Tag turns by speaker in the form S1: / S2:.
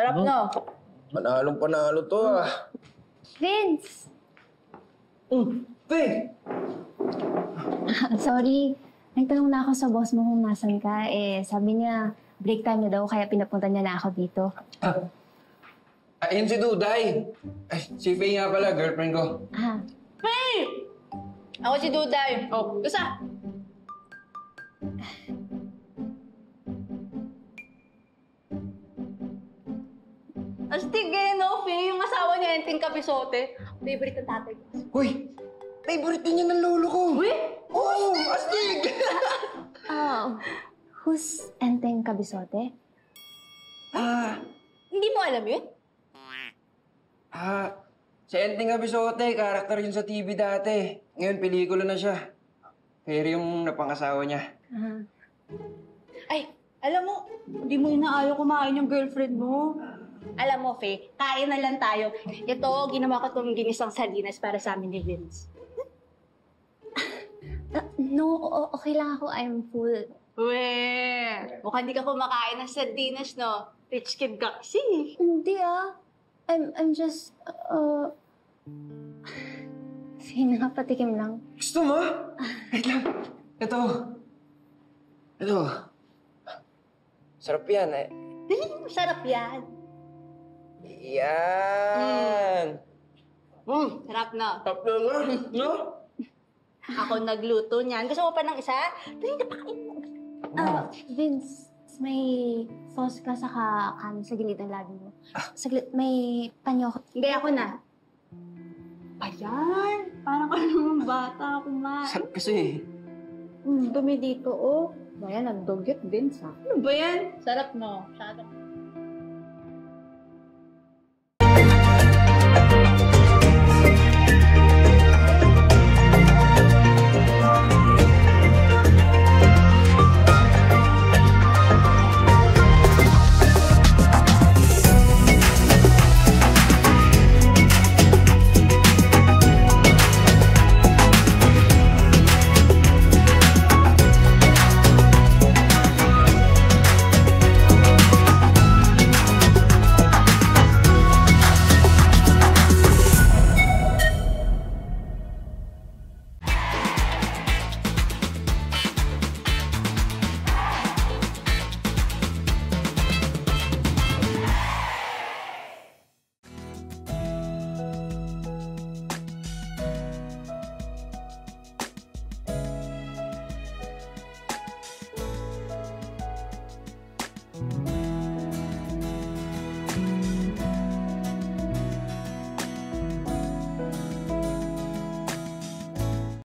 S1: Sarap, no?
S2: Manalong panalo to ah.
S3: Vince!
S2: Pe!
S3: Sorry. Nagtanong na ako sa boss mo kung nasan ka. Sabi niya, break time na daw, kaya pinapunta niya na ako dito.
S2: Ayun si Duday. Ay, si Faye nga pala, girlfriend ko.
S1: Hey! Ako si Duday. Oh, isa. Astig eh, no, Faye? Yung asawa niya, Enteng Kapisote. Favorite ng tatay ko.
S2: Uy! Favorite din yan ng lolo ko.
S1: Uy!
S2: Oo! Astig!
S3: Who's Enteng Kabisote?
S1: Hindi mo alam yun?
S2: Si Enteng Abisote, karakter yun sa TV dati. Ngayon, pelikula na siya. Pero yung napangasawa niya.
S1: Ay, alam mo, hindi mo inaayaw kumain yung girlfriend mo. Alam mo, Faye, kain na lang tayo. Ito, ginawa ko itong ginisang sardinas para sa amin ni Vince.
S3: No, okay lang ako. I'm full.
S1: Weh, mukhang di ka kumakain ng sardinas, no? Rich kid ka kasi.
S3: Hindi I'm just, sige na, patikim lang.
S2: Gusto mo? Wait lang. Ito. Sarap yan eh.
S1: Sarap yan.
S2: Yan!
S1: Sarap, no?
S2: Sarap na nga, no?
S1: Ako nagluto niyan. Gusto mo pa ng isa? Dali na pakain mo.
S3: Vince, may sauce ka saka kanin sa gilid ng labi mo. Saglit, may panyo.
S1: Hindi, ako na. Ayan! Parang ka naman bata kumain.
S2: Sarap kasi eh.
S1: Dumi dito, oh. Bayan, ang dugyot, Vince, ha? Ano ba yan? Sarap, no? Masyado.